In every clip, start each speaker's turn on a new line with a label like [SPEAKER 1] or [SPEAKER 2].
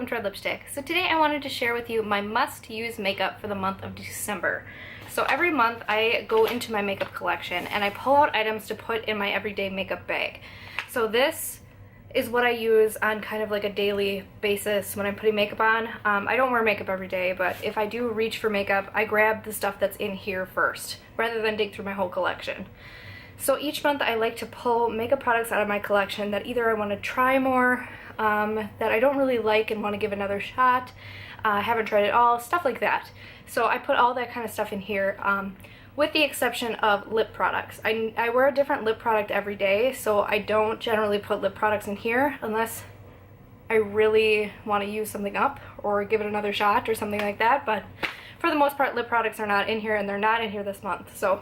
[SPEAKER 1] welcome to our lipstick. So today I wanted to share with you my must-use makeup for the month of December. So every month I go into my makeup collection and I pull out items to put in my everyday makeup bag. So this is what I use on kind of like a daily basis when I'm putting makeup on. I don't wear makeup every day, but if I do reach for makeup, I grab the stuff that's in here first, rather than dig through my whole collection. So each month I like to pull makeup products out of my collection that either I want to try more, that I don't really like and want to give another shot, haven't tried it all, stuff like that. So I put all that kind of stuff in here, with the exception of lip products. I wear a different lip product every day, so I don't generally put lip products in here unless I really want to use something up or give it another shot or something like that. But for the most part, lip products are not in here, and they're not in here this month. So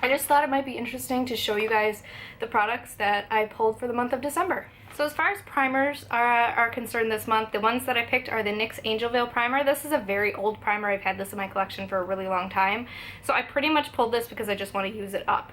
[SPEAKER 1] I just thought it might be interesting to show you guys the products that I pulled for the month of December. So as far as primers are concerned this month, the ones that I picked are the NYX Angel Veil Primer. This is a very old primer. I've had this in my collection for a really long time. So I pretty much pulled this because I just want to use it up.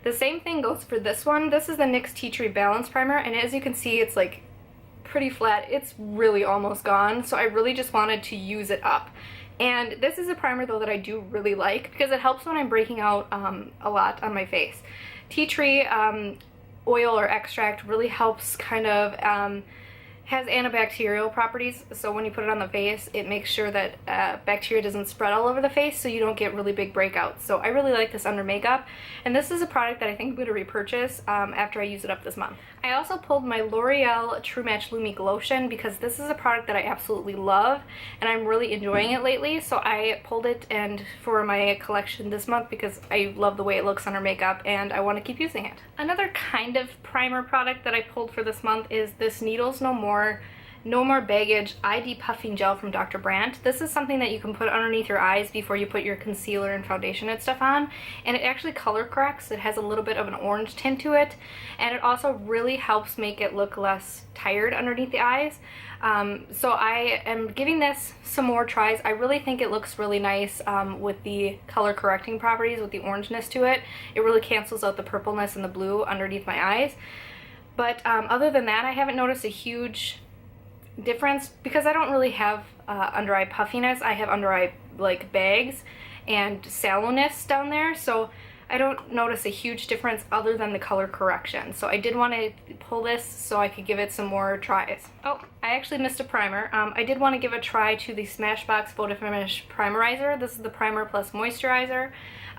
[SPEAKER 1] The same thing goes for this one. This is the NYX Tea Tree Balance Primer, and as you can see, it's like pretty flat. It's really almost gone, so I really just wanted to use it up. And this is a primer though that I do really like because it helps when I'm breaking out a lot on my face. Tea tree oil or extract really helps, kind of has antibacterial properties, so when you put it on the face it makes sure that bacteria doesn't spread all over the face, so you don't get really big breakouts. So I really like this under makeup, and this is a product that I think I'm going to repurchase after I use it up this month. I also pulled my L'Oreal True Match Lumi Glotion because this is a product that I absolutely love and I'm really enjoying it lately, so I pulled it and for my collection this month because I love the way it looks under makeup and I want to keep using it. Another kind of primer product that I pulled for this month is this Needles No More Baggage Eye Depuffing Gel from Dr. Brandt. This is something that you can put underneath your eyes before you put your concealer and foundation and stuff on, and it actually color corrects. It has a little bit of an orange tint to it, and it also really helps make it look less tired underneath the eyes. So I am giving this some more tries. I really think it looks really nice with the color correcting properties, with the orangeness to it. It really cancels out the purpleness and the blue underneath my eyes. But other than that, I haven't noticed a huge difference because I don't really have under eye puffiness. I have under eye like bags and sallowness down there, so I don't notice a huge difference other than the color correction. So I did want to pull this so I could give it some more tries. Oh, I actually missed a primer. I did want to give a try to the Smashbox Photo Finish Primerizer. This is the primer plus moisturizer.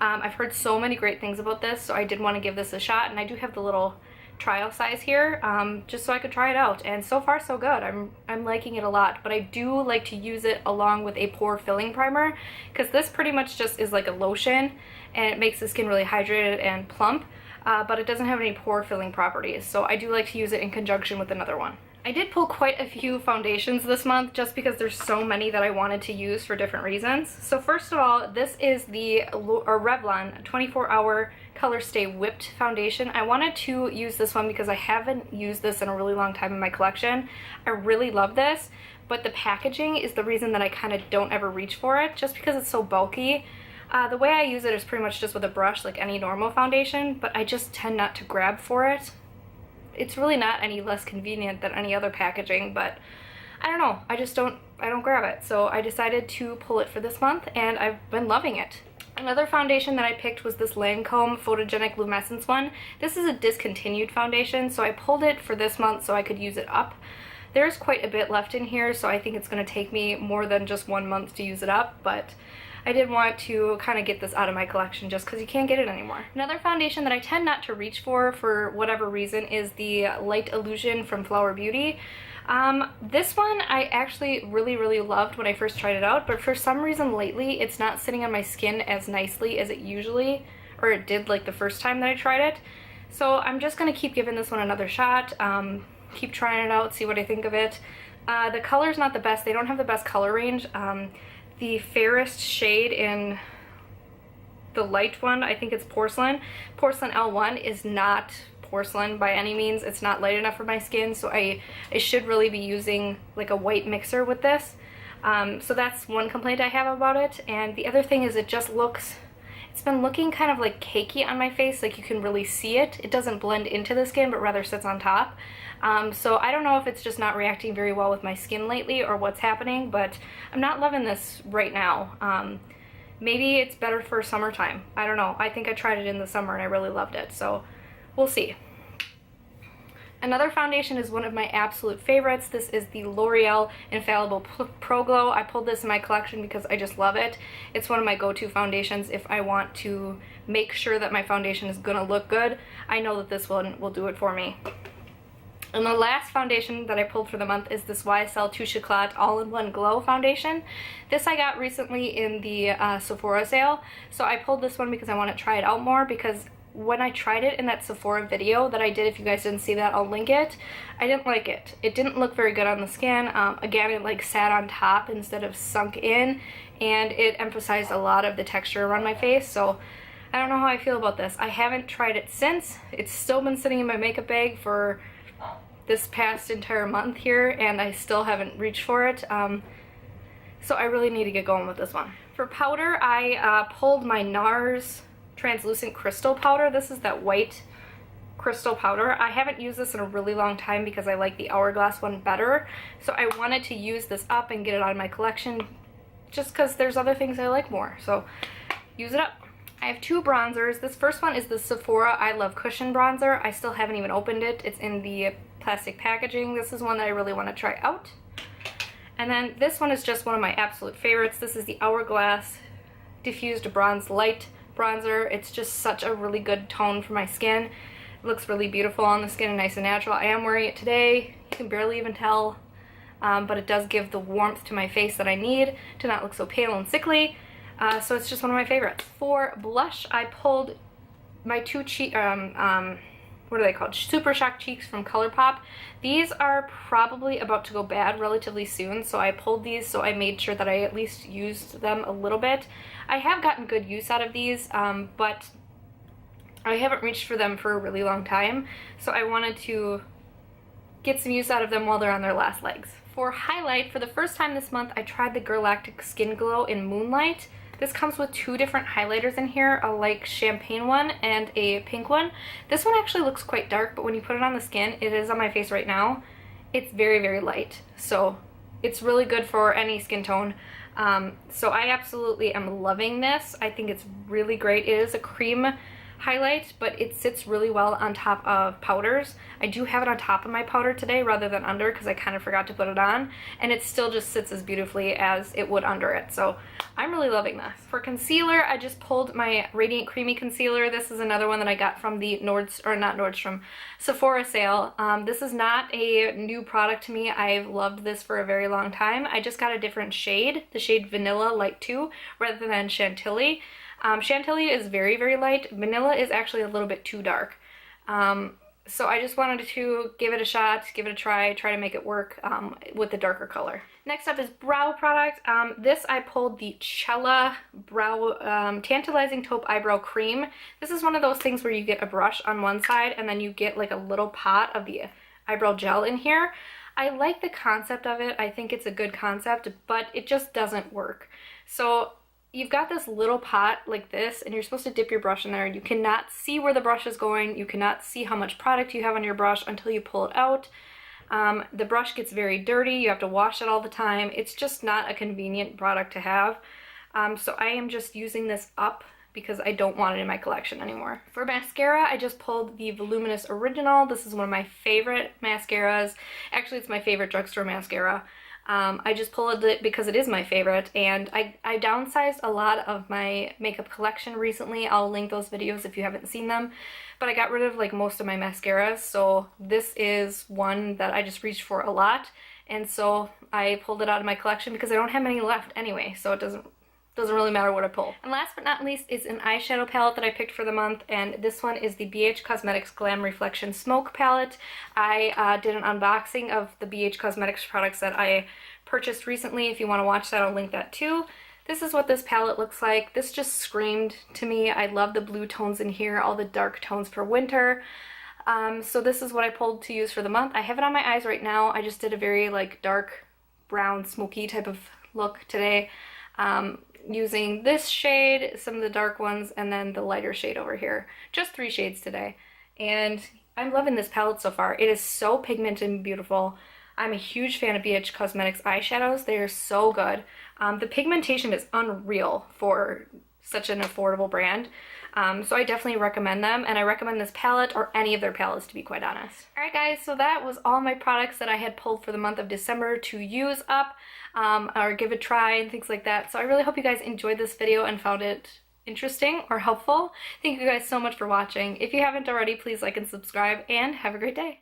[SPEAKER 1] I've heard so many great things about this, so I did want to give this a shot, and I do have the little trial size here just so I could try it out, and so far so good. I'm liking it a lot, but I do like to use it along with a pore filling primer because this pretty much just is like a lotion and it makes the skin really hydrated and plump, but it doesn't have any pore filling properties, so I do like to use it in conjunction with another one. I did pull quite a few foundations this month just because there's so many that I wanted to use for different reasons. So first of all, this is the Revlon 24-Hour Color Stay Whipped Foundation. I wanted to use this one because I haven't used this in a really long time in my collection. I really love this, but the packaging is the reason that I kind of don't ever reach for it, just because it's so bulky. The way I use it is pretty much just with a brush like any normal foundation, but I just tend not to grab for it. It's really not any less convenient than any other packaging, but I don't know, I don't grab it. So I decided to pull it for this month, and I've been loving it. Another foundation that I picked was this Lancome Photogenic Lumescence one. This is a discontinued foundation, so I pulled it for this month so I could use it up. There's quite a bit left in here, so I think it's going to take me more than just 1 month to use it up, but I did want to kind of get this out of my collection just because you can't get it anymore. Another foundation that I tend not to reach for whatever reason is the Light Illusion from Flower Beauty. This one I actually really loved when I first tried it out, but for some reason lately it's not sitting on my skin as nicely as it usually, or it did like the first time that I tried it. So I'm just going to keep giving this one another shot, keep trying it out, see what I think of it. The color's not the best. They don't have the best color range. The fairest shade in the light one, I think it's Porcelain. Porcelain L1 is not porcelain by any means. It's not light enough for my skin, so I should really be using like a white mixer with this. So that's one complaint I have about it. And the other thing is it just looks It's been looking kind of like cakey on my face, like you can really see it. It doesn't blend into the skin, but rather sits on top. So I don't know if it's just not reacting very well with my skin lately or what's happening, but I'm not loving this right now. Maybe it's better for summertime. I don't know. I think I tried it in the summer and I really loved it, so we'll see. Another foundation is one of my absolute favorites. This is the L'Oreal Infallible Pro Glow. I pulled this in my collection because I just love it. It's one of my go-to foundations if I want to make sure that my foundation is gonna look good. I know that this one will do it for me. And the last foundation that I pulled for the month is this YSL Touche Éclat All-in-One Glow Foundation. This I got recently in the Sephora sale, so I pulled this one because I want to try it out more, because when I tried it in that Sephora video that I did, if you guys didn't see that, I'll link it, I didn't like it. It didn't look very good on the skin. Again, it like sat on top instead of sunk in, and it emphasized a lot of the texture around my face, so I don't know how I feel about this. I haven't tried it since. It's still been sitting in my makeup bag for this past entire month here, and I still haven't reached for it. So I really need to get going with this one. For powder, I pulled my NARS translucent crystal powder. This is that white crystal powder. I haven't used this in a really long time because I like the Hourglass one better, so I wanted to use this up and get it out of my collection just because there's other things I like more, so use it up. I have two bronzers. This first one is the Sephora I Love Cushion Bronzer. I still haven't even opened it. It's in the plastic packaging. This is one that I really want to try out. And then this one is just one of my absolute favorites. This is the Hourglass Diffused Bronze Light Bronzer. It's just such a really good tone for my skin. It looks really beautiful on the skin and nice and natural. I am wearing it today. You can barely even tell, but it does give the warmth to my face that I need to not look so pale and sickly. So it's just one of my favorites. For blush, I pulled my two cheek, what are they called? Super Shock Cheeks from ColourPop. These are probably about to go bad relatively soon, so I pulled these so I made sure that I at least used them a little bit. I have gotten good use out of these, but I haven't reached for them for a really long time, so I wanted to get some use out of them while they're on their last legs. For highlight, for the first time this month, I tried the Galactic Skin Glow in Moonlight. This comes with two different highlighters in here, a like champagne one and a pink one. This one actually looks quite dark, but when you put it on the skin, it is on my face right now, it's very, very light. So it's really good for any skin tone. So I absolutely am loving this. I think it's really great. It is a cream highlight, but it sits really well on top of powders. I do have it on top of my powder today rather than under because I kind of forgot to put it on, and it still just sits as beautifully as it would under it. So I'm really loving this. For concealer, I just pulled my Radiant Creamy Concealer. This is another one that I got from the Sephora sale. This is not a new product to me. I've loved this for a very long time. I just got a different shade, the shade Vanilla Light 2 rather than Chantilly. Chantilly is very, very light. Vanilla is actually a little bit too dark. So I just wanted to give it a shot, give it a try to make it work with the darker color. Next up is brow product. This I pulled the Cella Brow Tantalizing Taupe Eyebrow Cream. This is one of those things where you get a brush on one side and then you get like a little pot of the eyebrow gel in here. I like the concept of it. I think it's a good concept, but it just doesn't work. So you've got this little pot like this, and you're supposed to dip your brush in there. You cannot see where the brush is going. You cannot see how much product you have on your brush until you pull it out. The brush gets very dirty. You have to wash it all the time. It's just not a convenient product to have. So I am just using this up because I don't want it in my collection anymore. For mascara, I just pulled the Voluminous Original. This is one of my favorite mascaras. Actually, it's my favorite drugstore mascara. I just pulled it because it is my favorite, and I downsized a lot of my makeup collection recently. I'll link those videos if you haven't seen them, but I got rid of like most of my mascaras, so this is one that I just reached for a lot, and so I pulled it out of my collection because I don't have many left anyway, so it doesn't really matter what I pull. And last but not least is an eyeshadow palette that I picked for the month, and this one is the BH Cosmetics Glam Reflection Smoke Palette. I did an unboxing of the BH Cosmetics products that I purchased recently. If you want to watch that, I'll link that too. This is what this palette looks like. This just screamed to me. I love the blue tones in here, all the dark tones for winter. So this is what I pulled to use for the month. I have it on my eyes right now. I just did a very like dark brown smoky type of look today. using this shade, some of the dark ones, and then the lighter shade over here. Just 3 shades today. And I'm loving this palette so far. It is so pigmented and beautiful. I'm a huge fan of BH Cosmetics eyeshadows. They are so good. The pigmentation is unreal for such an affordable brand. So I definitely recommend them, and I recommend this palette or any of their palettes, to be quite honest. Alright guys, so that was all my products that I had pulled for the month of December to use up or give a try and things like that. So I really hope you guys enjoyed this video and found it interesting or helpful. Thank you guys so much for watching. If you haven't already, please like and subscribe, and have a great day.